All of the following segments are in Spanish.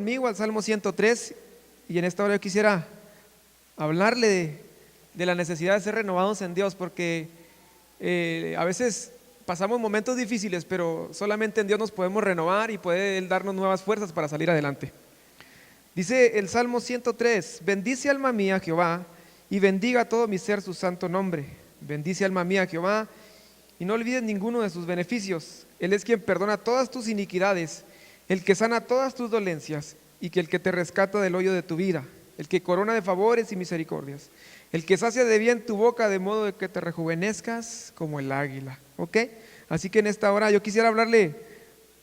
conmigo al Salmo 103 y en esta hora yo quisiera hablarle de la necesidad de ser renovados en Dios, porque a veces pasamos momentos difíciles, pero solamente en Dios nos podemos renovar y puede Él darnos nuevas fuerzas para salir adelante. Dice el Salmo 103: bendice alma mía Jehová, y bendiga todo mi ser su santo nombre. Bendice alma mía Jehová, y no olvides ninguno de sus beneficios. Él es quien perdona todas tus iniquidades, el que sana todas tus dolencias, y que el que te rescata del hoyo de tu vida, el que corona de favores y misericordias, el que sacia de bien tu boca, de modo de que te rejuvenezcas como el águila. ¿Ok? Así que en esta hora yo quisiera hablarle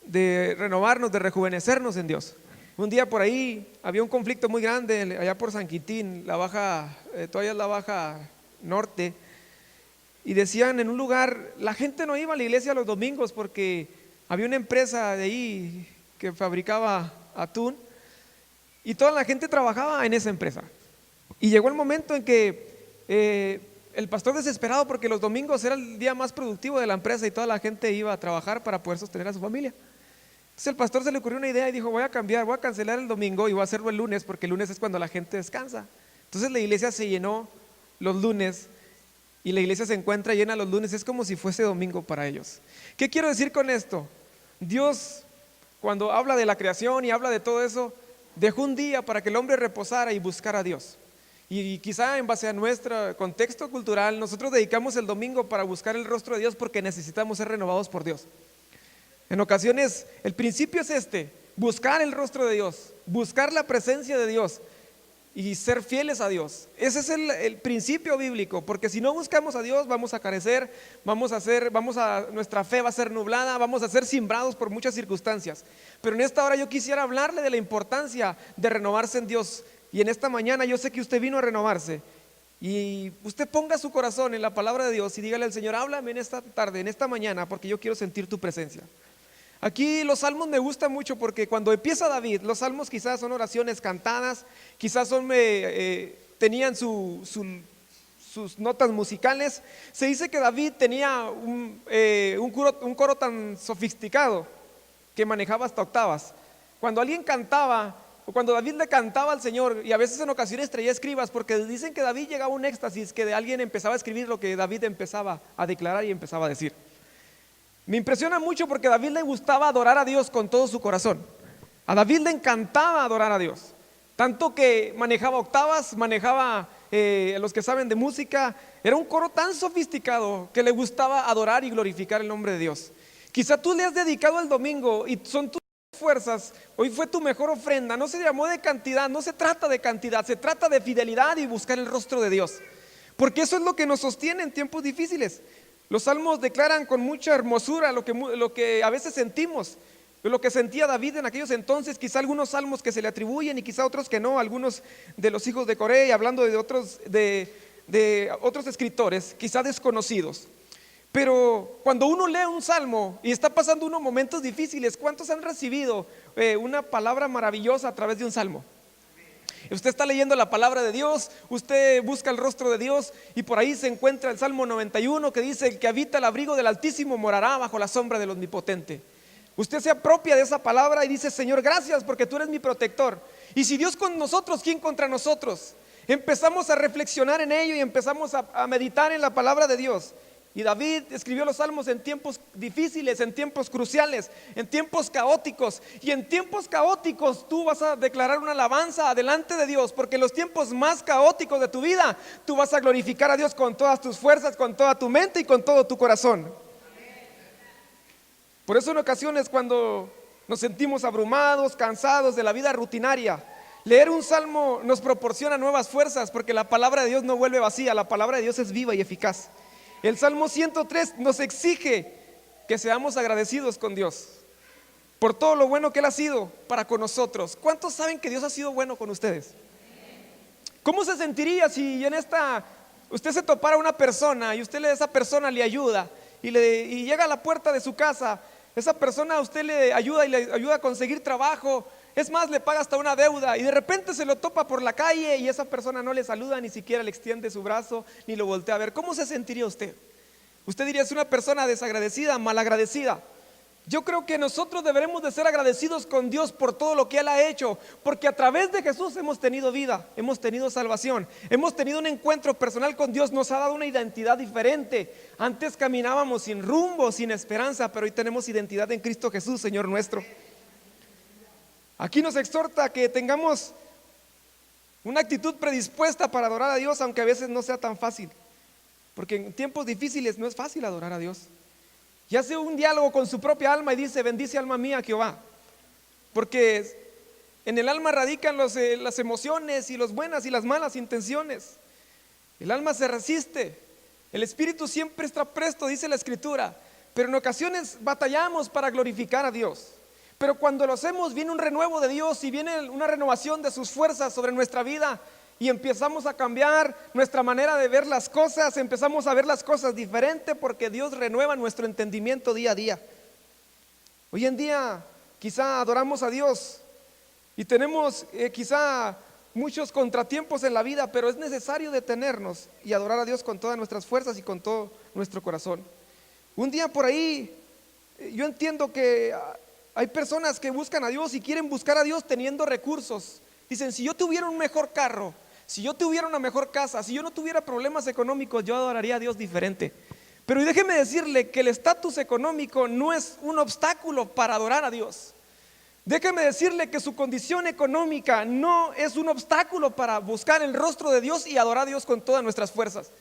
de renovarnos, de rejuvenecernos en Dios. Un día por ahí había un conflicto muy grande allá por San Quintín, todavía es la baja norte, y decían en un lugar, la gente no iba a la iglesia los domingos porque había una empresa de ahí que fabricaba atún y toda la gente trabajaba en esa empresa. Y llegó el momento en que el pastor, desesperado porque los domingos era el día más productivo de la empresa y toda la gente iba a trabajar para poder sostener a su familia. Entonces al pastor se le ocurrió una idea y dijo: voy a cancelar el domingo y voy a hacerlo el lunes, porque el lunes es cuando la gente descansa. Entonces la iglesia se llenó los lunes y la iglesia se encuentra llena los lunes, es como si fuese domingo para ellos. ¿Qué quiero decir con esto? Dios, cuando habla de la creación y habla de todo eso, dejó un día para que el hombre reposara y buscara a Dios. Y quizá en base a nuestro contexto cultural, nosotros dedicamos el domingo para buscar el rostro de Dios porque necesitamos ser renovados por Dios. En ocasiones el principio es buscar el rostro de Dios, buscar la presencia de Dios y ser fieles a Dios. Ese es el principio bíblico, porque si no buscamos a Dios vamos a carecer, nuestra fe va a ser nublada, vamos a ser simbrados por muchas circunstancias. Pero en esta hora yo quisiera hablarle de la importancia de renovarse en Dios. Y en esta mañana yo sé que usted vino a renovarse, y usted ponga su corazón en la palabra de Dios y dígale al Señor: háblame en esta tarde, en esta mañana, porque yo quiero sentir tu presencia. Aquí los salmos me gustan mucho porque cuando empieza David, los salmos quizás son oraciones cantadas, quizás tenían sus notas musicales. Se dice que David tenía un coro tan sofisticado que manejaba hasta octavas. Cuando alguien cantaba, o cuando David le cantaba al Señor, y a veces en ocasiones traía escribas, porque dicen que David llegaba a un éxtasis, que de alguien empezaba a escribir lo que David empezaba a declarar y empezaba a decir. Me impresiona mucho porque a David le gustaba adorar a Dios con todo su corazón. A David le encantaba adorar a Dios, tanto que manejaba octavas, manejaba los que saben de música. Era un coro tan sofisticado que le gustaba adorar y glorificar el nombre de Dios. Quizá tú le has dedicado el domingo y son tus fuerzas, hoy fue tu mejor ofrenda. No se llamó de cantidad, no se trata de cantidad, se trata de fidelidad y buscar el rostro de Dios, porque eso es lo que nos sostiene en tiempos difíciles. Los salmos declaran con mucha hermosura lo que a veces sentimos, lo que sentía David en aquellos entonces. Quizá algunos salmos que se le atribuyen y quizá otros que no, algunos de los hijos de Coré, y hablando de otros escritores quizá desconocidos. Pero cuando uno lee un salmo y está pasando unos momentos difíciles, ¿cuántos han recibido una palabra maravillosa a través de un salmo? Usted está leyendo la palabra de Dios, usted busca el rostro de Dios, y por ahí se encuentra el Salmo 91 que dice: el que habita el abrigo del Altísimo morará bajo la sombra del Omnipotente. Usted se apropia de esa palabra y dice: Señor, gracias porque tú eres mi protector. Y si Dios con nosotros, ¿quién contra nosotros? Empezamos a reflexionar en ello y empezamos a meditar en la palabra de Dios. Y David escribió los salmos en tiempos difíciles, en tiempos cruciales, en tiempos caóticos. Y en tiempos caóticos tú vas a declarar una alabanza delante de Dios, porque en los tiempos más caóticos de tu vida tú vas a glorificar a Dios con todas tus fuerzas, con toda tu mente y con todo tu corazón. Por eso en ocasiones, cuando nos sentimos abrumados, cansados de la vida rutinaria, leer un salmo nos proporciona nuevas fuerzas, porque la palabra de Dios no vuelve vacía, la palabra de Dios es viva y eficaz. El Salmo 103 nos exige que seamos agradecidos con Dios por todo lo bueno que Él ha sido para con nosotros. ¿Cuántos saben que Dios ha sido bueno con ustedes? ¿Cómo se sentiría si usted se topara a una persona y esa persona le ayuda y llega a la puerta de su casa? Esa persona a usted le ayuda a conseguir trabajo, es más, le paga hasta una deuda, y de repente se lo topa por la calle y esa persona no le saluda, ni siquiera le extiende su brazo, ni lo voltea a ver. ¿Cómo se sentiría usted? Usted diría: es una persona desagradecida, malagradecida. Yo creo que nosotros deberemos de ser agradecidos con Dios por todo lo que Él ha hecho, porque a través de Jesús hemos tenido vida, hemos tenido salvación, hemos tenido un encuentro personal con Dios, nos ha dado una identidad diferente. Antes caminábamos sin rumbo, sin esperanza, pero hoy tenemos identidad en Cristo Jesús, Señor nuestro. Aquí nos exhorta que tengamos una actitud predispuesta para adorar a Dios, aunque a veces no sea tan fácil, porque en tiempos difíciles no es fácil adorar a Dios. Y hace un diálogo con su propia alma y dice: bendice alma mía a Jehová, porque en el alma radican las emociones y las buenas y las malas intenciones. El alma se resiste, el espíritu siempre está presto, dice la escritura, pero en ocasiones batallamos para glorificar a Dios. Pero cuando lo hacemos, viene un renuevo de Dios y viene una renovación de sus fuerzas sobre nuestra vida, y empezamos a cambiar nuestra manera de ver las cosas, empezamos a ver las cosas diferente, porque Dios renueva nuestro entendimiento día a día. Hoy en día quizá adoramos a Dios y tenemos quizá muchos contratiempos en la vida, pero es necesario detenernos y adorar a Dios con todas nuestras fuerzas y con todo nuestro corazón. Un día por ahí, yo entiendo que hay personas que buscan a Dios y quieren buscar a Dios teniendo recursos. Dicen: si yo tuviera un mejor carro, si yo tuviera una mejor casa, si yo no tuviera problemas económicos, yo adoraría a Dios diferente. Pero déjeme decirle que el estatus económico no es un obstáculo para adorar a Dios. Déjeme decirle que su condición económica no es un obstáculo para buscar el rostro de Dios y adorar a Dios con todas nuestras fuerzas.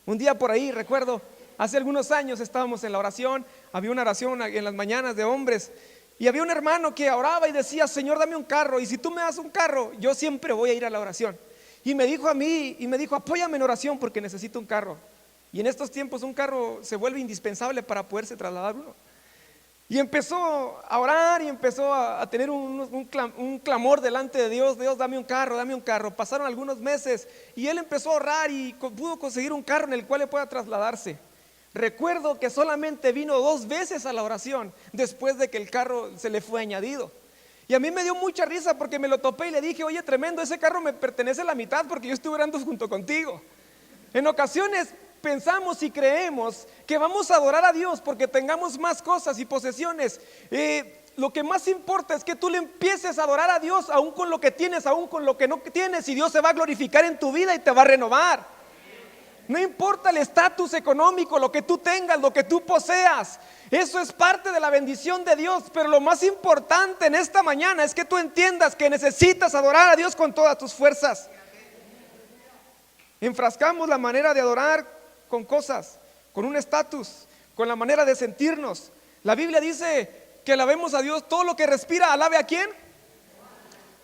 Un día por ahí, recuerdo, hace algunos años estábamos en la oración, había una oración en las mañanas de hombres, y había un hermano que oraba y decía: Señor, dame un carro, y si tú me das un carro, yo siempre voy a ir a la oración. Y me dijo a mí, apóyame en oración porque necesito un carro. Y en estos tiempos un carro se vuelve indispensable para poderse trasladar uno. Y empezó a orar y empezó a tener un clamor delante de Dios: Dios, dame un carro, dame un carro. Pasaron algunos meses y él empezó a orar y pudo conseguir un carro en el cual le pueda trasladarse. Recuerdo que solamente vino 2 veces a la oración después de que el carro se le fue añadido. Y a mí me dio mucha risa porque me lo topé y le dije: oye, tremendo, ese carro me pertenece a la mitad porque yo estuve orando junto contigo. En ocasiones pensamos y creemos que vamos a adorar a Dios porque tengamos más cosas y posesiones. Lo que más importa es que tú le empieces a adorar a Dios aún con lo que tienes, aún con lo que no tienes, y Dios se va a glorificar en tu vida y te va a renovar. No importa el estatus económico, lo que tú tengas, lo que tú poseas, eso es parte de la bendición de Dios. Pero lo más importante en esta mañana es que tú entiendas que necesitas adorar a Dios con todas tus fuerzas. Enfrascamos la manera de adorar con cosas, con un estatus, con la manera de sentirnos. La Biblia dice que alabemos a Dios, todo lo que respira, alabe ¿a quién?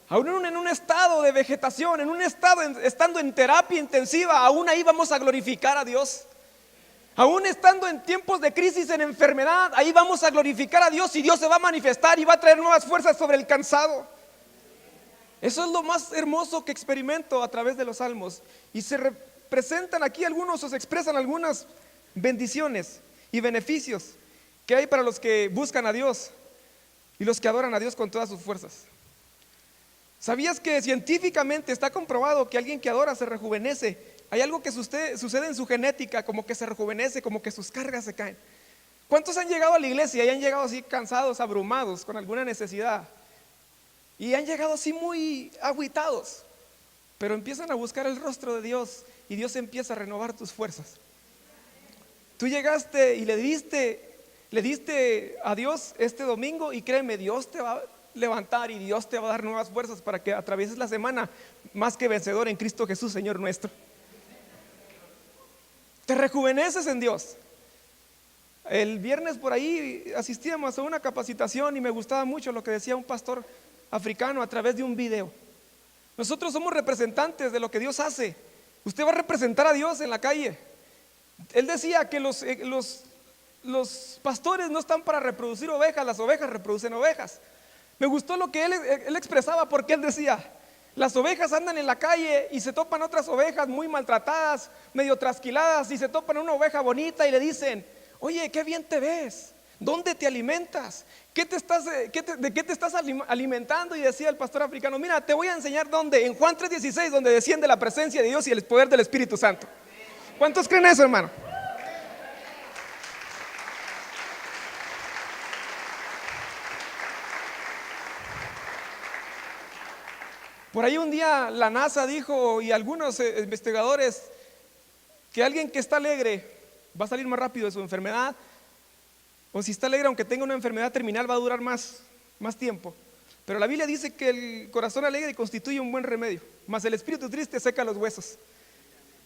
Aún en un estado de vegetación, en un estado estando en terapia intensiva, aún ahí vamos a glorificar a Dios. Aún estando en tiempos de crisis, en enfermedad, ahí vamos a glorificar a Dios, y Dios se va a manifestar y va a traer nuevas fuerzas sobre el cansado. Eso es lo más hermoso que experimento a través de los salmos. Y se representan aquí algunos, o se expresan algunas bendiciones y beneficios que hay para los que buscan a Dios y los que adoran a Dios con todas sus fuerzas. ¿Sabías que científicamente está comprobado que alguien que adora se rejuvenece? Hay algo que sucede en su genética, como que se rejuvenece, como que sus cargas se caen. ¿Cuántos han llegado a la iglesia y han llegado así cansados, abrumados, con alguna necesidad? Y han llegado así muy agüitados, pero empiezan a buscar el rostro de Dios y Dios empieza a renovar tus fuerzas. Tú llegaste y le diste a Dios este domingo, y créeme, Dios te va a levantar y Dios te va a dar nuevas fuerzas para que atravieses la semana más que vencedor en Cristo Jesús, Señor nuestro. Te rejuveneces en Dios. El viernes por ahí asistíamos a una capacitación y me gustaba mucho lo que decía un pastor africano a través de un video. Nosotros somos representantes de lo que Dios hace. Usted va a representar a Dios en la calle. Él decía que los pastores no están para reproducir ovejas, las ovejas reproducen ovejas. Me gustó lo que él expresaba, porque él decía: las ovejas andan en la calle y se topan otras ovejas muy maltratadas, medio trasquiladas, y se topan una oveja bonita y le dicen: oye, qué bien te ves, ¿dónde te alimentas? ¿De qué te estás alimentando? Y decía el pastor africano: mira, te voy a enseñar dónde, en Juan 3:16, donde desciende la presencia de Dios y el poder del Espíritu Santo. ¿Cuántos creen eso, hermano? Por ahí un día la NASA dijo, y algunos investigadores, que alguien que está alegre va a salir más rápido de su enfermedad, o si está alegre aunque tenga una enfermedad terminal va a durar más tiempo. Pero la Biblia dice que el corazón alegre constituye un buen remedio, mas el espíritu triste seca los huesos.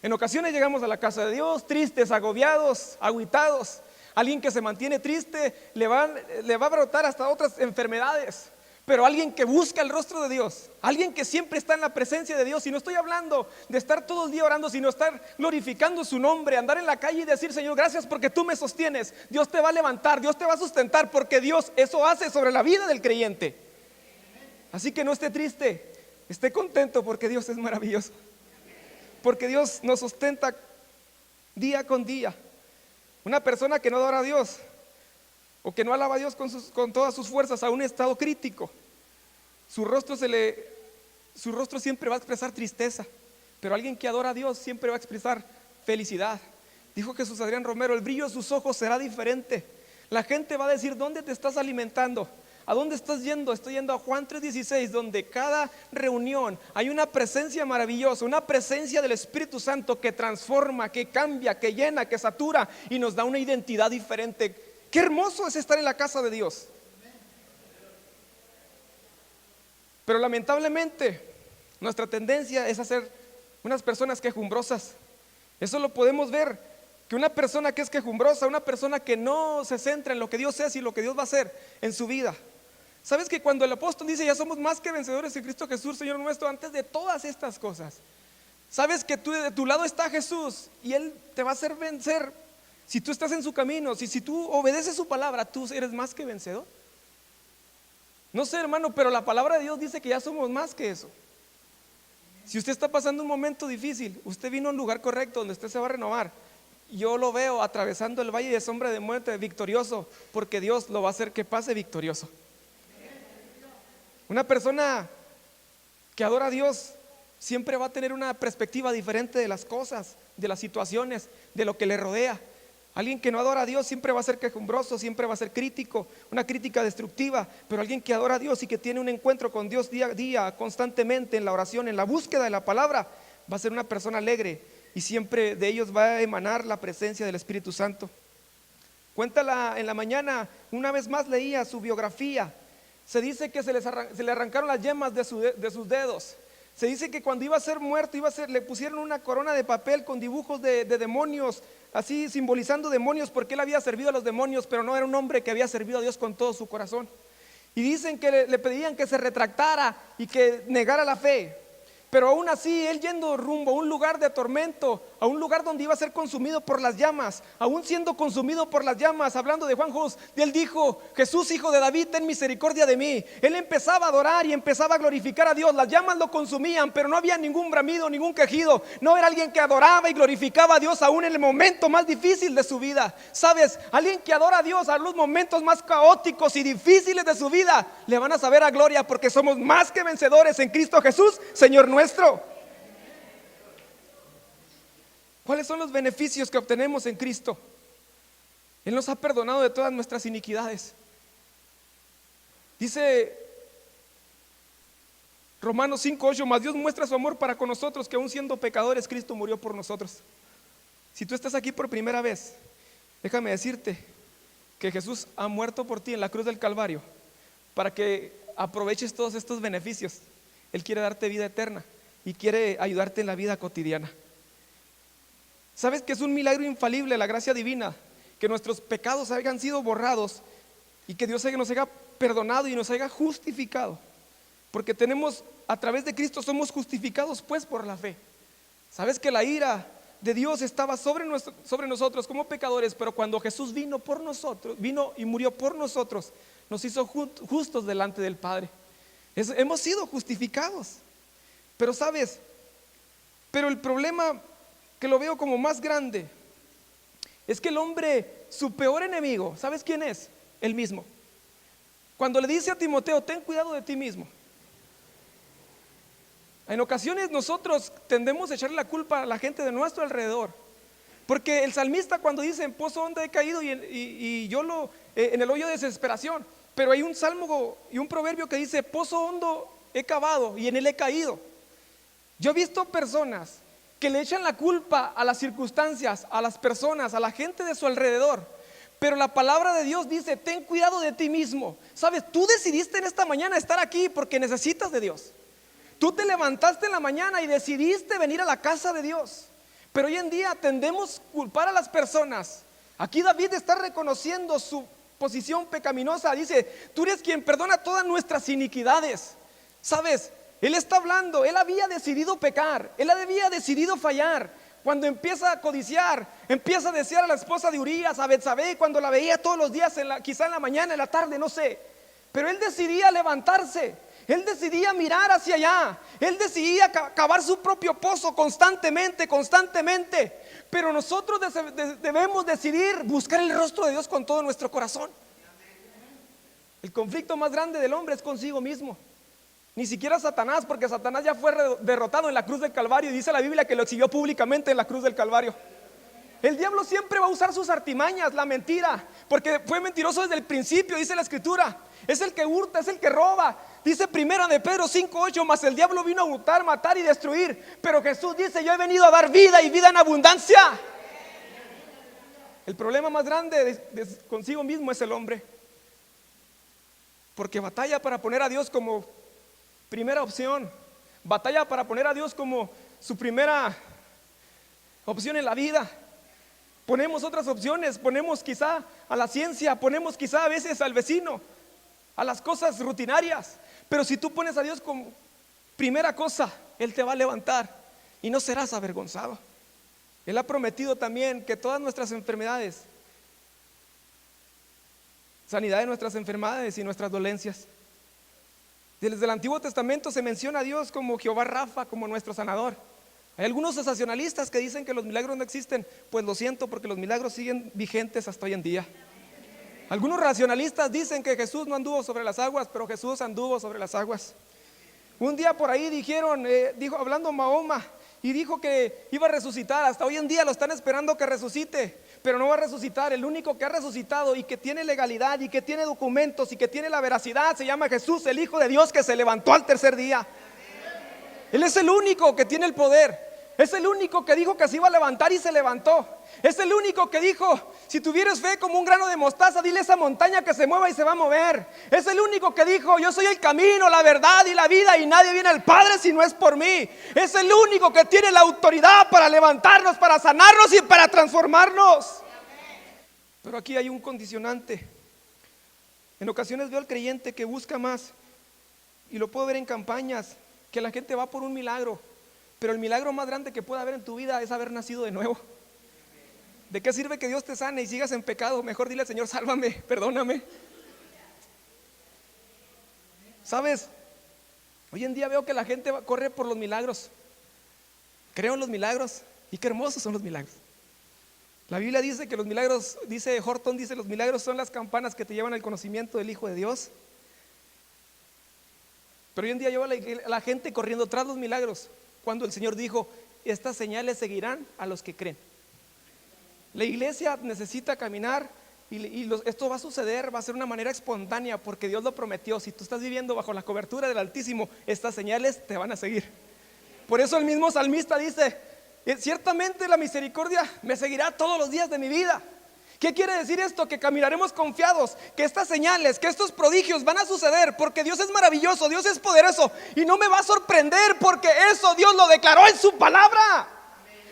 En ocasiones llegamos a la casa de Dios tristes, agobiados, agüitados. Alguien que se mantiene triste le va a brotar hasta otras enfermedades. Pero alguien que busca el rostro de Dios, alguien que siempre está en la presencia de Dios, y no estoy hablando de estar todo el día orando, sino estar glorificando su nombre, andar en la calle y decir: Señor, gracias porque tú me sostienes. Dios te va a levantar, Dios te va a sustentar, porque Dios eso hace sobre la vida del creyente. Así que no esté triste, esté contento, porque Dios es maravilloso, porque Dios nos sustenta día con día. Una persona que no adora a Dios o que no alaba a Dios con todas sus fuerzas a un estado crítico, su rostro siempre va a expresar tristeza. Pero alguien que adora a Dios siempre va a expresar felicidad. Dijo Jesús Adrián Romero: el brillo de sus ojos será diferente. La gente va a decir: ¿dónde te estás alimentando? ¿A dónde estás yendo? Estoy yendo a Juan 3:16, donde cada reunión hay una presencia maravillosa, una presencia del Espíritu Santo que transforma, que cambia, que llena, que satura y nos da una identidad diferente. Qué hermoso es estar en la casa de Dios. Pero lamentablemente nuestra tendencia es a ser unas personas quejumbrosas. Eso lo podemos ver, que una persona que es quejumbrosa, una persona que no se centra en lo que Dios es y lo que Dios va a hacer en su vida. ¿Sabes que cuando el apóstol dice: ya somos más que vencedores en Cristo Jesús, Señor nuestro, antes de todas estas cosas, sabes que de tu lado está Jesús y Él te va a hacer vencer? Si tú estás en su camino, si tú obedeces su palabra, tú eres más que vencedor. No sé, hermano, pero la palabra de Dios dice que ya somos más que eso. Si usted está pasando un momento difícil, usted vino a un lugar correcto donde usted se va a renovar. Yo lo veo atravesando el valle de sombra de muerte victorioso, porque Dios lo va a hacer que pase victorioso. Una persona que adora a Dios siempre va a tener una perspectiva diferente de las cosas, de las situaciones, de lo que le rodea. Alguien que no adora a Dios siempre va a ser quejumbroso, siempre va a ser crítico, una crítica destructiva. Pero alguien que adora a Dios y que tiene un encuentro con Dios día a día, constantemente en la oración, en la búsqueda de la palabra, va a ser una persona alegre, y siempre de ellos va a emanar la presencia del Espíritu Santo. Cuéntala en la mañana, una vez más leía su biografía. Se dice que se le arrancaron las yemas de sus dedos. Se dice que cuando iba a ser muerto, le pusieron una corona de papel con dibujos de demonios, así simbolizando demonios, porque él había servido a los demonios, pero no era un hombre que había servido a Dios con todo su corazón. Y dicen que le pedían que se retractara y que negara la fe. Pero aún así, él yendo rumbo a un lugar de tormento, a un lugar donde iba a ser consumido por las llamas, aún siendo consumido por las llamas, hablando de Juan Hus, él dijo: Jesús, hijo de David, ten misericordia de mí. Él empezaba a adorar y empezaba a glorificar a Dios. Las llamas lo consumían, pero no había ningún bramido, ningún quejido. No era alguien que adoraba y glorificaba a Dios aún en el momento más difícil de su vida. Sabes, alguien que adora a Dios a los momentos más caóticos y difíciles de su vida, le van a saber a gloria, porque somos más que vencedores en Cristo Jesús, Señor nuestro. ¿Cuáles son los beneficios que obtenemos en Cristo? Él nos ha perdonado de todas nuestras iniquidades. Dice Romanos 5:8: mas Dios muestra su amor para con nosotros, que aun siendo pecadores, Cristo murió por nosotros. Si tú estás aquí por primera vez, déjame decirte que Jesús ha muerto por ti en la cruz del Calvario para que aproveches todos estos beneficios. Él quiere darte vida eterna y quiere ayudarte en la vida cotidiana. ¿Sabes que es un milagro infalible la gracia divina? Que nuestros pecados hayan sido borrados y que Dios nos haya perdonado y nos haya justificado. Porque a través de Cristo somos justificados pues por la fe. ¿Sabes que la ira de Dios estaba sobre nosotros como pecadores? Pero cuando Jesús vino por nosotros, vino y murió por nosotros, nos hizo justos delante del Padre. Hemos sido justificados. Pero sabes, el problema que lo veo como más grande es que el hombre, su peor enemigo, ¿sabes quién es? Él mismo. Cuando le dice a Timoteo: ten cuidado de ti mismo. En ocasiones nosotros tendemos a echarle la culpa a la gente de nuestro alrededor, porque el salmista, cuando dice: en pozo hondo he caído y yo en el hoyo de desesperación. Pero hay un salmo y un proverbio que dice: pozo hondo he cavado y en él he caído. Yo he visto personas que le echan la culpa a las circunstancias, a las personas, a la gente de su alrededor. Pero la palabra de Dios dice: ten cuidado de ti mismo. Sabes, tú decidiste en esta mañana estar aquí porque necesitas de Dios. Tú te levantaste en la mañana y decidiste venir a la casa de Dios. Pero hoy en día tendemos a culpar a las personas. Aquí David está reconociendo su posición pecaminosa. Dice: tú eres quien perdona todas nuestras iniquidades. Sabes, él está hablando, él había decidido pecar, él había decidido fallar. Cuando empieza a codiciar, empieza a desear a la esposa de Urías, a Betsabé, cuando la veía todos los días, quizá en la mañana, en la tarde, no sé. Pero él decidía levantarse, él decidía mirar hacia allá, él decidía cavar su propio pozo constantemente. Pero nosotros debemos decidir buscar el rostro de Dios con todo nuestro corazón. El conflicto más grande del hombre es consigo mismo. Ni siquiera Satanás, porque Satanás ya fue derrotado en la cruz del Calvario, y dice la Biblia que lo exhibió públicamente en la cruz del Calvario. El diablo siempre va a usar sus artimañas, la mentira, porque fue mentiroso desde el principio, dice la Escritura. Es el que hurta, es el que roba. Dice primera de Pedro 5:8: mas el diablo vino a hurtar, matar y destruir, pero Jesús dice: yo he venido a dar vida y vida en abundancia. El problema más grande de consigo mismo es el hombre, porque batalla para poner a Dios como primera opción, batalla para poner a Dios como su primera opción en la vida. Ponemos otras opciones, ponemos quizá a la ciencia, ponemos quizá a veces al vecino, a las cosas rutinarias. Pero si tú pones a Dios como primera cosa, Él te va a levantar y no serás avergonzado. Él ha prometido también que todas nuestras enfermedades, sanidad de nuestras enfermedades y nuestras dolencias. Desde el Antiguo Testamento se menciona a Dios como Jehová Rafa, como nuestro sanador. Hay algunos sensacionalistas que dicen que los milagros no existen. Pues lo siento, porque los milagros siguen vigentes hasta hoy en día. Algunos racionalistas dicen que Jesús no anduvo sobre las aguas, pero Jesús anduvo sobre las aguas. Un día por ahí dijo hablando Mahoma, y dijo que iba a resucitar. Hasta hoy en día lo están esperando que resucite, pero no va a resucitar. El único que ha resucitado y que tiene legalidad y que tiene documentos y que tiene la veracidad se llama Jesús, el Hijo de Dios, que se levantó al tercer día. Él es el único que tiene el poder. Es el único que dijo que se iba a levantar y se levantó. Es el único que dijo: si tuvieres fe como un grano de mostaza, dile a esa montaña que se mueva y se va a mover. Es el único que dijo: yo soy el camino, la verdad y la vida, y nadie viene al Padre si no es por mí. Es el único que tiene la autoridad para levantarnos, para sanarnos y para transformarnos. Pero aquí hay un condicionante. En ocasiones veo al creyente que busca más, y lo puedo ver en campañas, que la gente va por un milagro. Pero el milagro más grande que puede haber en tu vida es haber nacido de nuevo. ¿De qué sirve que Dios te sane y sigas en pecado? Mejor dile al Señor: sálvame, perdóname. ¿Sabes? Hoy en día veo que la gente corre por los milagros. Creo en los milagros, y qué hermosos son los milagros. La Biblia dice que los milagros, dice Horton, dice: los milagros son las campanas que te llevan al conocimiento del Hijo de Dios. Pero hoy en día lleva la gente corriendo tras los milagros, cuando el Señor dijo: estas señales seguirán a los que creen. La iglesia necesita caminar y esto va a suceder, va a ser de una manera espontánea, porque Dios lo prometió. Si tú estás viviendo bajo la cobertura del Altísimo, estas señales te van a seguir. Por eso el mismo salmista dice: ciertamente la misericordia me seguirá todos los días de mi vida. ¿Qué quiere decir esto? Que caminaremos confiados, que estas señales, que estos prodigios van a suceder, porque Dios es maravilloso, Dios es poderoso, y no me va a sorprender, porque eso Dios lo declaró en su palabra.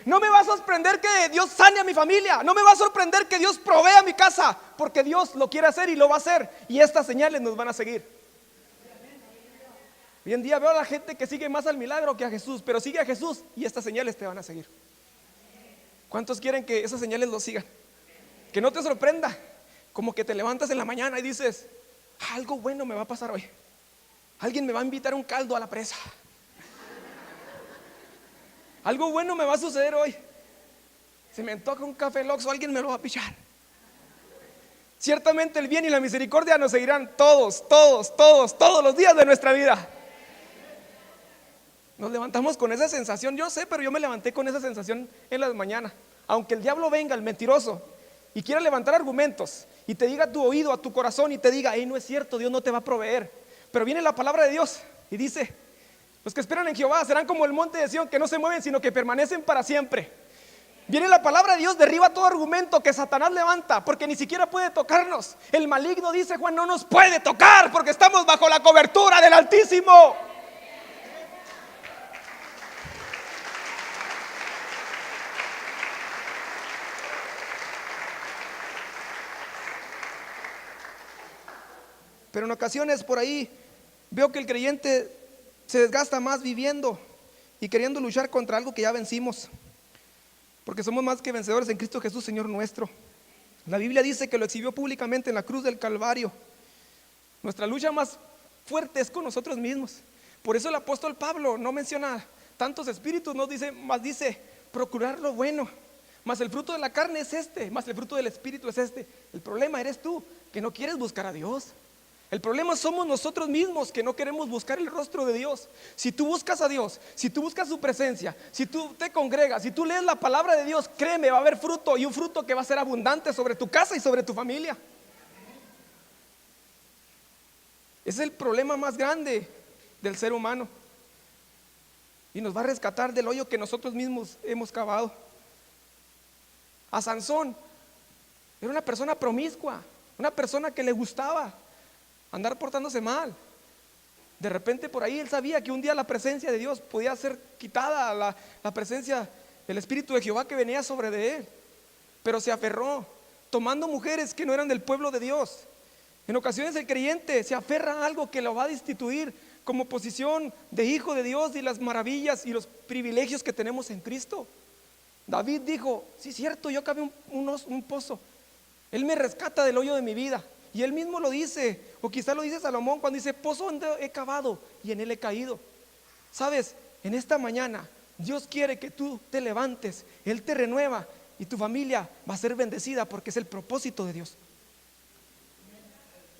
No me va a sorprender que Dios sane a mi familia, no me va a sorprender que Dios provea mi casa, porque Dios lo quiere hacer y lo va a hacer, y estas señales nos van a seguir. Hoy en día veo a la gente que sigue más al milagro que a Jesús, pero sigue a Jesús y estas señales te van a seguir. ¿Cuántos quieren que esas señales los sigan? Que no te sorprenda, como que te levantas en la mañana y dices: algo bueno me va a pasar hoy. Alguien me va a invitar un caldo a la presa. Algo bueno me va a suceder hoy. Si me antoja un café Lox, alguien me lo va a pichar. Ciertamente el bien y la misericordia nos seguirán todos los días de nuestra vida. Nos levantamos con esa sensación. Yo sé, pero yo me levanté con esa sensación en las mañanas. Aunque el diablo venga, el mentiroso, y quiera levantar argumentos y te diga a tu oído, a tu corazón, y te diga: no es cierto, Dios no te va a proveer. Pero viene la palabra de Dios Y dice: los que esperan en Jehová serán como el monte de Sión, que no se mueven, sino que permanecen para siempre. Viene la palabra de Dios, derriba todo argumento que Satanás levanta, porque ni siquiera puede tocarnos. El maligno, dice Juan, no nos puede tocar porque estamos bajo la cobertura del Altísimo. Pero en ocasiones por ahí veo que el creyente se desgasta más viviendo y queriendo luchar contra algo que ya vencimos, porque somos más que vencedores en Cristo Jesús, Señor nuestro. La Biblia dice que lo exhibió públicamente en la cruz del Calvario. Nuestra lucha más fuerte es con nosotros mismos. Por eso el apóstol Pablo no menciona tantos espíritus, no dice, más dice procurar lo bueno. Más el fruto de la carne es este, más el fruto del espíritu es este. El problema eres tú, que no quieres buscar a Dios. El problema somos nosotros mismos, que no queremos buscar el rostro de Dios. Si tú buscas a Dios, si tú buscas su presencia, si tú te congregas, si tú lees la palabra de Dios, créeme, va a haber fruto, y un fruto que va a ser abundante sobre tu casa y sobre tu familia. Ese es el problema más grande del ser humano, y nos va a rescatar del hoyo que nosotros mismos hemos cavado. A Sansón, era una persona promiscua, una persona que le gustaba andar portándose mal. De repente por ahí él sabía que un día la presencia de Dios podía ser quitada, la presencia del Espíritu de Jehová que venía sobre de él, pero se aferró, tomando mujeres que no eran del pueblo de Dios. En ocasiones el creyente se aferra a algo que lo va a destituir como posición de hijo de Dios y las maravillas y los privilegios que tenemos en Cristo. David dijo: sí, cierto, yo cavé un pozo, Él me rescata del hoyo de mi vida. Y él mismo lo dice, o quizá lo dice Salomón cuando dice: pozo donde he cavado y en él he caído. Sabes, en esta mañana Dios quiere que tú te levantes, Él te renueva y tu familia va a ser bendecida, porque es el propósito de Dios.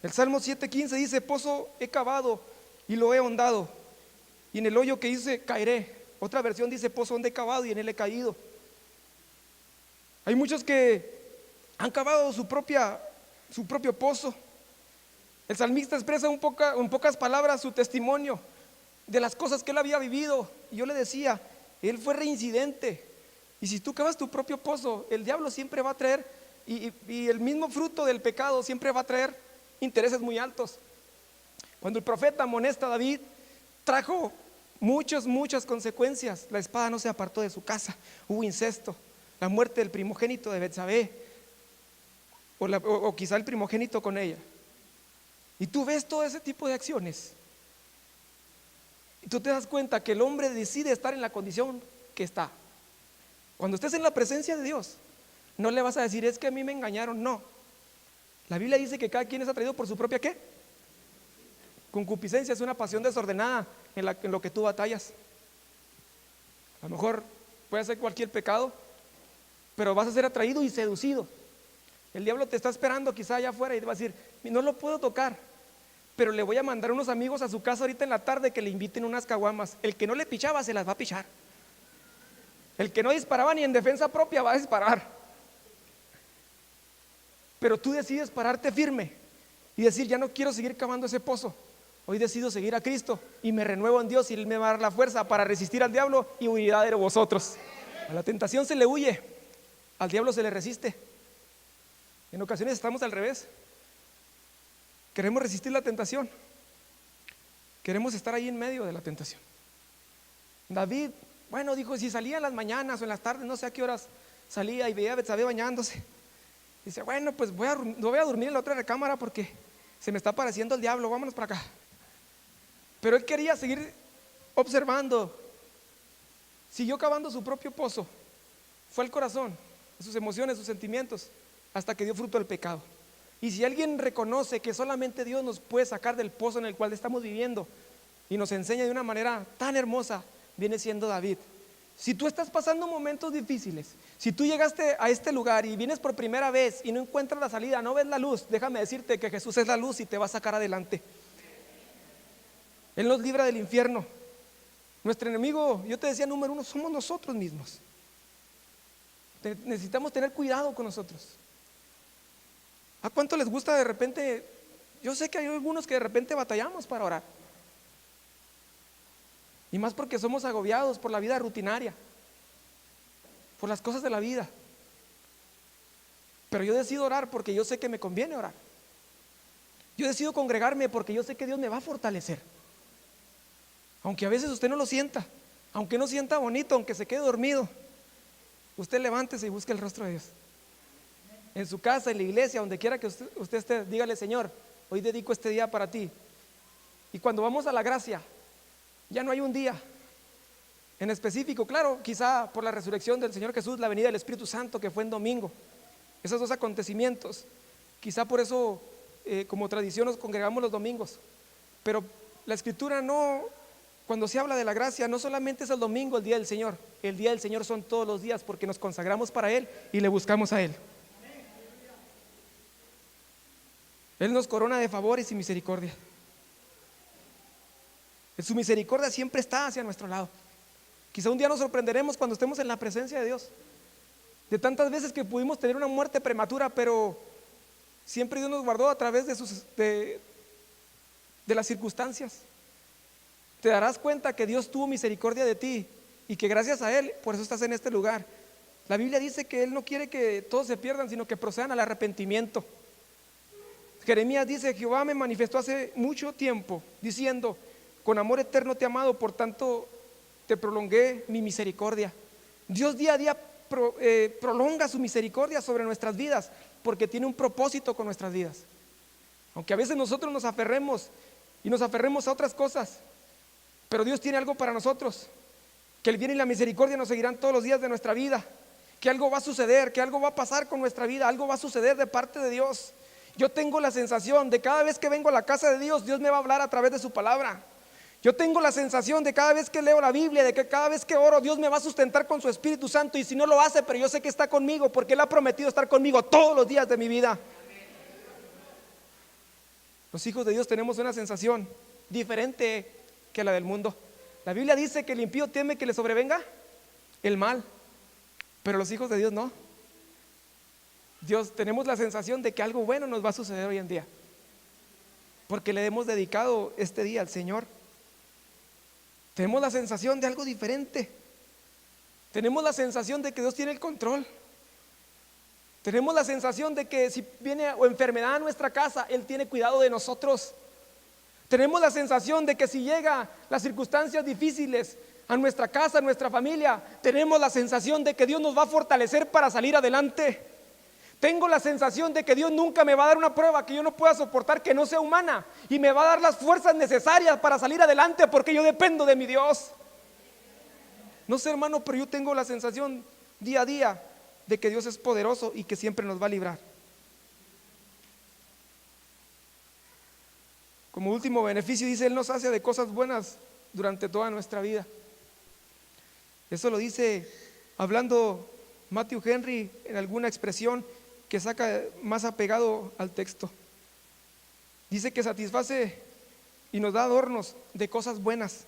El Salmo 7:15 dice: pozo he cavado y lo he ahondado, y en el hoyo que hice caeré. Otra versión dice: pozo donde he cavado y en él he caído. Hay muchos que han cavado su propio pozo. El salmista expresa en pocas palabras su testimonio de las cosas que él había vivido. Y yo le decía, él fue reincidente. Y si tú cavas tu propio pozo, el diablo siempre va a traer, y el mismo fruto del pecado siempre va a traer intereses muy altos. Cuando el profeta amonesta a David, trajo muchas consecuencias. La espada no se apartó de su casa, hubo incesto, la muerte del primogénito de Betsabé, o quizá el primogénito con ella. Y tú ves todo ese tipo de acciones, y tú te das cuenta que el hombre decide estar en la condición que está. Cuando estés en la presencia de Dios, no le vas a decir: es que a mí me engañaron. No, la Biblia dice que cada quien es atraído por su propia ¿qué? Concupiscencia. Es una pasión desordenada en lo que tú batallas. A lo mejor puede ser cualquier pecado, pero vas a ser atraído y seducido. El diablo te está esperando quizá allá afuera y te va a decir: no lo puedo tocar, pero le voy a mandar unos amigos a su casa ahorita en la tarde que le inviten unas caguamas. El que no le pichaba se las va a pichar. El que no disparaba ni en defensa propia va a disparar. Pero tú decides pararte firme y decir: ya no quiero seguir cavando ese pozo. Hoy decido seguir a Cristo y me renuevo en Dios, y Él me va a dar la fuerza para resistir al diablo, y huirá de vosotros. A la tentación se le huye, al diablo se le resiste. En ocasiones estamos al revés. Queremos resistir la tentación, queremos estar ahí en medio de la tentación. David, bueno, dijo: si salía en las mañanas o en las tardes, no sé a qué horas salía, y veía a Betsabé bañándose, dice: bueno, pues no voy a dormir en la otra recámara porque se me está apareciendo el diablo, vámonos para acá. Pero él quería seguir observando. Siguió cavando su propio pozo. Fue al corazón, a sus emociones, sus sentimientos, hasta que dio fruto al pecado. Y si alguien reconoce que solamente Dios nos puede sacar del pozo en el cual estamos viviendo, y nos enseña de una manera tan hermosa, viene siendo David. Si tú estás pasando momentos difíciles, si tú llegaste a este lugar y vienes por primera vez y no encuentras la salida, no ves la luz, déjame decirte que Jesús es la luz y te va a sacar adelante. Él nos libra del infierno. Nuestro enemigo, yo te decía, número uno, somos nosotros mismos. Necesitamos tener cuidado con nosotros. ¿A cuánto les gusta de repente? Yo sé que hay algunos que de repente batallamos para orar. Y más porque somos agobiados por la vida rutinaria, por las cosas de la vida. Pero yo decido orar porque yo sé que me conviene orar. Yo decido congregarme porque yo sé que Dios me va a fortalecer. Aunque a veces usted no lo sienta, aunque no sienta bonito, aunque se quede dormido, usted levántese y busque el rostro de Dios. En su casa, en la iglesia, donde quiera que usted esté, dígale: Señor, hoy dedico este día para ti. Y cuando vamos a la gracia, ya no hay un día en específico, claro, quizá por la resurrección del Señor Jesús, la venida del Espíritu Santo que fue en domingo, esos dos acontecimientos, quizá por eso como tradición nos congregamos los domingos. Pero la Escritura no, cuando se habla de la gracia, no solamente es el domingo el día del Señor. El día del Señor son todos los días, porque nos consagramos para Él y le buscamos a Él. Él nos corona de favores y misericordia. Su misericordia siempre está hacia nuestro lado. Quizá un día nos sorprenderemos cuando estemos en la presencia de Dios, de tantas veces que pudimos tener una muerte prematura, pero siempre Dios nos guardó a través de las circunstancias. Te darás cuenta que Dios tuvo misericordia de ti y que gracias a Él, por eso estás en este lugar. La Biblia dice que Él no quiere que todos se pierdan, sino que procedan al arrepentimiento. Jeremías dice: Jehová me manifestó hace mucho tiempo, diciendo: con amor eterno te he amado, por tanto te prolongué mi misericordia. Dios día a día prolonga su misericordia sobre nuestras vidas, porque tiene un propósito con nuestras vidas. Aunque a veces nosotros nos aferremos a otras cosas, pero Dios tiene algo para nosotros, que el bien y la misericordia nos seguirán todos los días de nuestra vida, que algo va a suceder, que algo va a pasar con nuestra vida, algo va a suceder de parte de Dios. Yo tengo la sensación de cada vez que vengo a la casa de Dios, Dios me va a hablar a través de su palabra. Yo tengo la sensación de cada vez que leo la Biblia, de que cada vez que oro, Dios me va a sustentar con su Espíritu Santo. Y si no lo hace, pero yo sé que está conmigo, porque Él ha prometido estar conmigo todos los días de mi vida. Los hijos de Dios tenemos una sensación diferente que la del mundo. La Biblia dice que el impío teme que le sobrevenga el mal, pero los hijos de Dios no. Dios, tenemos la sensación de que algo bueno nos va a suceder hoy en día, porque le hemos dedicado este día al Señor. Tenemos la sensación de algo diferente. Tenemos la sensación de que Dios tiene el control. Tenemos la sensación de que si viene enfermedad a nuestra casa, Él tiene cuidado de nosotros. Tenemos la sensación de que si llega las circunstancias difíciles a nuestra casa, a nuestra familia, tenemos la sensación de que Dios nos va a fortalecer para salir adelante. Tengo la sensación de que Dios nunca me va a dar una prueba que yo no pueda soportar, que no sea humana, y me va a dar las fuerzas necesarias para salir adelante, porque yo dependo de mi Dios. No sé, hermano, pero yo tengo la sensación día a día de que Dios es poderoso y que siempre nos va a librar. Como último beneficio dice: Él nos sacia de cosas buenas durante toda nuestra vida. Eso lo dice hablando Matthew Henry en alguna expresión que saca más apegado al texto. Dice que satisface y nos da adornos de cosas buenas.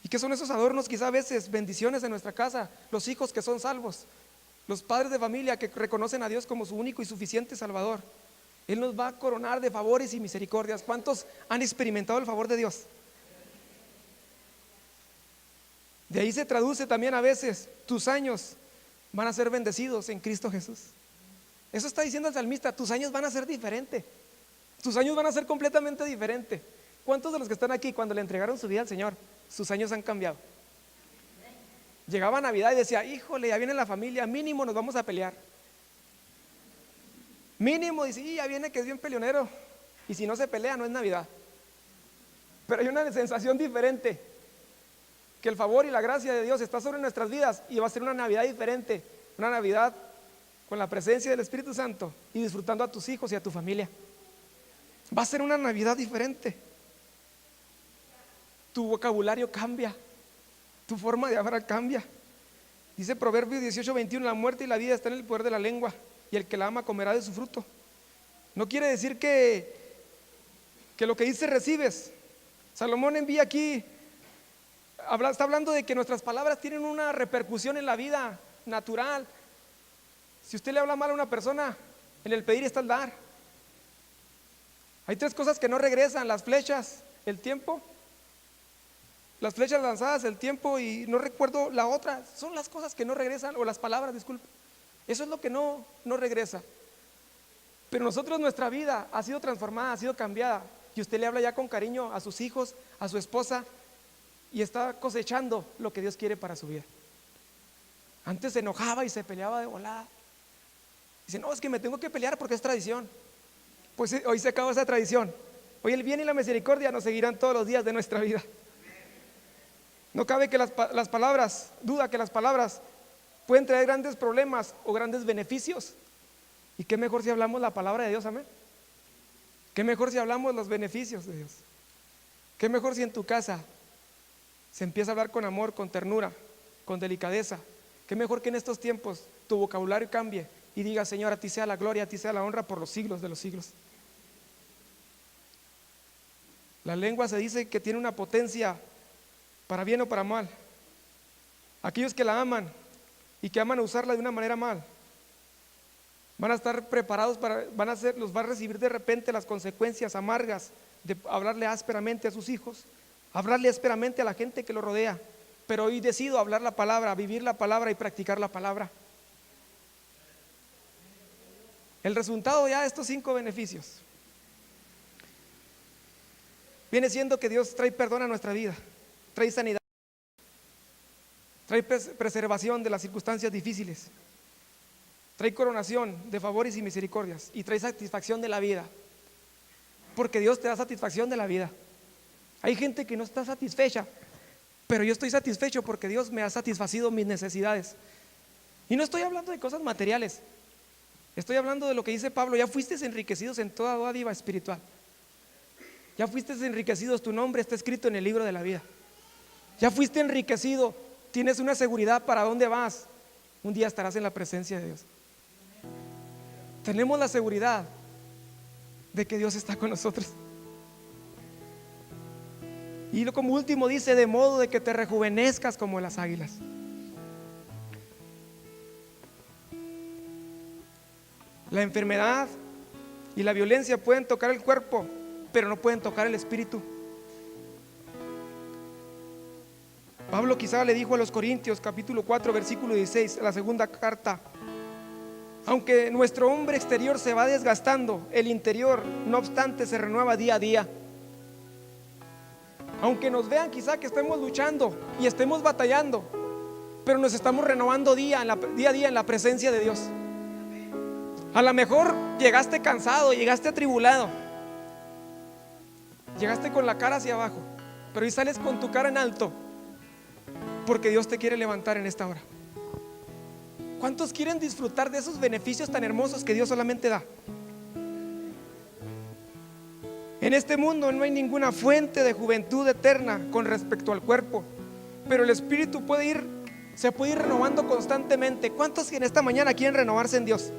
¿Y qué son esos adornos? Quizá a veces bendiciones en nuestra casa, los hijos que son salvos, los padres de familia que reconocen a Dios como su único y suficiente Salvador. Él nos va a coronar de favores y misericordias. ¿Cuántos han experimentado el favor de Dios? De ahí se traduce también a veces: tus años van a ser bendecidos en Cristo Jesús. Eso está diciendo el salmista: tus años van a ser diferentes. Tus años van a ser completamente diferentes. ¿Cuántos de los que están aquí, cuando le entregaron su vida al Señor, sus años han cambiado? Llegaba Navidad y decía: híjole, ya viene la familia, mínimo nos vamos a pelear. Mínimo, dice: y ya viene que es bien peleonero. Y si no se pelea, no es Navidad. Pero hay una sensación diferente, que el favor y la gracia de Dios está sobre nuestras vidas, y va a ser una Navidad diferente, una Navidad con la presencia del Espíritu Santo y disfrutando a tus hijos y a tu familia. Va a ser una Navidad diferente. Tu vocabulario cambia, tu forma de hablar cambia. Dice Proverbios 18:21: la muerte y la vida están en el poder de la lengua, y el que la ama comerá de su fruto. No quiere decir que lo que dices recibes. Salomón envía aquí, está hablando de que nuestras palabras tienen una repercusión en la vida natural. Si usted le habla mal a una persona, en el pedir está el dar. Hay tres cosas que no regresan: las flechas, el tiempo las flechas lanzadas, el tiempo y no recuerdo la otra, son las cosas que no regresan, o las palabras, disculpe. Eso es lo que no regresa. Pero nosotros, nuestra vida ha sido transformada, ha sido cambiada, y usted le habla ya con cariño a sus hijos, a su esposa, y está cosechando lo que Dios quiere para su vida. Antes se enojaba y se peleaba de volada. Dice, no, es que me tengo que pelear porque es tradición. Pues hoy se acabó esa tradición. Hoy el bien y la misericordia nos seguirán todos los días de nuestra vida. No cabe que las palabras, duda que las palabras pueden traer grandes problemas o grandes beneficios. ¿Y qué mejor si hablamos la palabra de Dios? Amén. ¿Qué mejor si hablamos los beneficios de Dios? ¿Qué mejor si en tu casa se empieza a hablar con amor, con ternura, con delicadeza? ¿Qué mejor que en estos tiempos tu vocabulario cambie y diga, Señor, a ti sea la gloria, a ti sea la honra por los siglos de los siglos? La lengua se dice que tiene una potencia para bien o para mal. Aquellos que la aman y que aman usarla de una manera mal, van a estar preparados los va a recibir de repente las consecuencias amargas de hablarle ásperamente a sus hijos, hablarle ásperamente a la gente que lo rodea. Pero hoy decido hablar la palabra, vivir la palabra y practicar la palabra. El resultado ya de estos 5 beneficios viene siendo que Dios trae perdón a nuestra vida, trae sanidad, trae preservación de las circunstancias difíciles, trae coronación de favores y misericordias, y trae satisfacción de la vida, porque Dios te da satisfacción de la vida. Hay gente que no está satisfecha, pero yo estoy satisfecho porque Dios me ha satisfacido mis necesidades. Y no estoy hablando de cosas materiales, estoy hablando de lo que dice Pablo: ya fuiste enriquecidos en toda dádiva espiritual. Ya fuiste enriquecidos, tu nombre está escrito en el libro de la vida. Ya fuiste enriquecido, tienes una seguridad para dónde vas. Un día estarás en la presencia de Dios. Tenemos la seguridad de que Dios está con nosotros. Y como último dice, de modo de que te rejuvenezcas como las águilas. La enfermedad y la violencia pueden tocar el cuerpo, pero no pueden tocar el espíritu. Pablo quizá le dijo a los Corintios, capítulo 4, versículo 16, la segunda carta: aunque nuestro hombre exterior se va desgastando, el interior, no obstante, se renueva día a día. Aunque nos vean quizá que estemos luchando y estemos batallando, pero nos estamos renovando día a día en la presencia de Dios. A lo mejor llegaste cansado, llegaste atribulado, llegaste con la cara hacia abajo, pero hoy sales con tu cara en alto, porque Dios te quiere levantar en esta hora. ¿Cuántos quieren disfrutar de esos beneficios tan hermosos que Dios solamente da? En este mundo no hay ninguna fuente de juventud eterna con respecto al cuerpo, pero el espíritu se puede ir renovando constantemente. ¿Cuántos en esta mañana quieren renovarse en Dios?